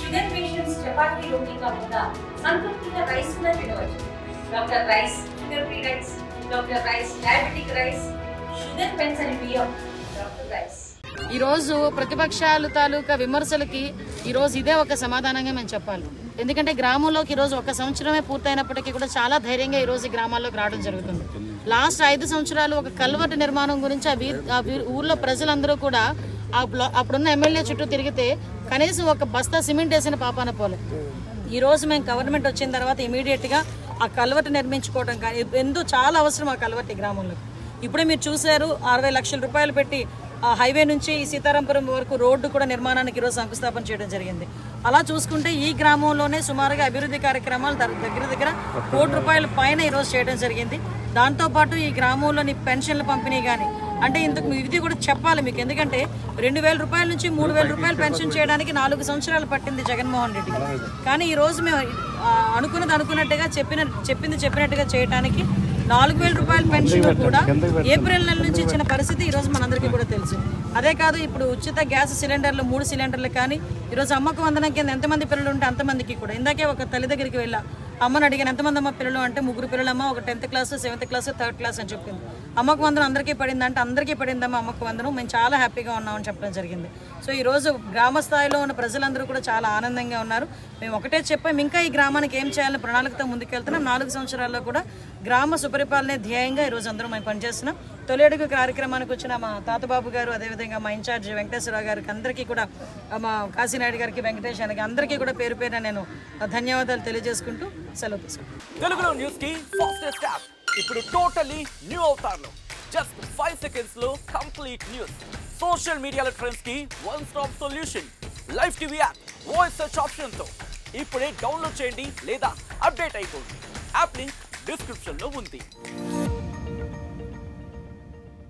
Sugar patients chapati రోటీ కాకుండా సంతృప్తిగా rice కూడా తినవచ్చు. Doctor rice, sugar free rice, doctor rice, diabetic rice, sugar పెంచని బియ్యం, డాక్టర్ రైస్. ఈ రోజు ప్రతిపక్షాలు తాలూకా విమర్శలకి ఈ రోజు ఇదే ఒక సమాధానంగా మేము చెప్పాలి. ఎందుకంటే గ్రామంలోకి ఈ రోజు 1 సంవత్సరమే పూర్తయినప్పటికీ కూడా చాలా ధైర్యంగా ఈ రోజు గ్రామాల్లోకి రావడం జరుగుతుంది. లాస్ట్ 5 సంవత్సరాలు ఒక కల్వర్ట్ నిర్మాణం గురించి ఆ ఊర్లో ప్రజలందరూ కూడా అప్పుడున్న ఎమ్మెల్యే చుట్టూ తిరిగితే కనీసం ఒక బస్తా సిమెంట్ వేసిన పాపాన పోలే. ఈ రోజు మేము గవర్నమెంట్ వచ్చిన తర్వాత ఇమీడియట్గా ఆ కల్వర్ట్ నిర్మించుకోవడం కానీ ఎందుకు చాలా అవసరం ఆ కల్వర్ట్ ఈ గ్రామంలో. ఇప్పుడే మీరు చూశారు 60 లక్షల రూపాయలు పెట్టి హైవే నుంచి సీతారాంపురం వరకు రోడ్డు కూడా నిర్మాణానికి ఈరోజు శంకుస్థాపన చేయడం జరిగింది. అలా చూసుకుంటే ఈ గ్రామంలోనే సుమారుగా అభివృద్ధి కార్యక్రమాలు దగ్గర దగ్గర ₹1 కోటి పైన ఈరోజు చేయడం జరిగింది. దాంతోపాటు ఈ గ్రామంలోని పెన్షన్ల పంపిణీ కానీ అంటే ఇంతకు ఇది కూడా చెప్పాలి మీకు. ఎందుకంటే ₹2,000 నుంచి ₹3,000 పెన్షన్ చేయడానికి 4 సంవత్సరాలు పట్టింది జగన్మోహన్ రెడ్డి. కానీ ఈ రోజు మేము అనుకున్నట్టుగా చెప్పింది చెప్పినట్టుగా చేయడానికి ₹4,000 పెన్షన్ కూడా ఏప్రిల్ నెల నుంచి ఇచ్చిన పరిస్థితి ఈ రోజు మనందరికీ కూడా తెలుసు. అదే కాదు, ఇప్పుడు ఉచిత గ్యాస్ సిలిండర్లు 3 సిలిండర్లు కానీ ఈరోజు అమ్మకు వందనం కింద ఎంతమంది పిల్లలు ఉంటే అంతమందికి కూడా. ఇందాకే ఒక తల్లి దగ్గరికి వెళ్ళా, అమ్మని అడిగాను ఎంతమంది అమ్మ పిల్లలు అంటే 3 పిల్లలమ్మ, ఒక 10th class, 7th class, 3rd class అని చెప్పింది. అమ్మకు వందనం అందరికీ పడింది అంటే అందరికీ పడిందమ్మా అమ్మకు వందనం, మేము చాలా హ్యాపీగా ఉన్నామని చెప్పడం జరిగింది. సో ఈరోజు గ్రామ స్థాయిలో ఉన్న ప్రజలందరూ కూడా చాలా ఆనందంగా ఉన్నారు. మేము ఒకటే చెప్పాము, ఇంకా ఈ గ్రామానికి ఏం చేయాలని ప్రణాళికతో ముందుకెళ్తున్నాం. 4 సంవత్సరాల్లో కూడా గ్రామ సుపరిపాలనే ధ్యేయంగా ఈరోజు అందరూ మేము పనిచేస్తున్నాం. తొలి అడుగు కార్యక్రమానికి వచ్చిన మా తాతబాబు గారు, అదేవిధంగా మా ఇన్ఛార్జ్ వెంకటేశ్వరరావు గారికి అందరికీ కూడా, మా కాశీనాయుడు గారికి, వెంకటేష్ గారికి అందరికీ కూడా పేరు పేరున నేను ధన్యవాదాలు తెలియజేసుకుంటూ సెలవు తీసుకుంటాను. తెలుగులో న్యూస్ కి ఫాస్టెస్ట్ యాప్ ఇప్పుడు టోటలీ న్యూ అవతార్లో జస్ట్ 5 seconds లో కంప్లీట్ న్యూస్. సోషల్ మీడియాలో ట్రెండ్స్ కి one stop solution. Live TV app voice search option తో ఇప్పుడే డౌన్లోడ్ చేయండి లేదా అప్డేట్ అయిపోండి. యాప్ లింక్ డిస్క్రిప్షన్ లో ఉంది.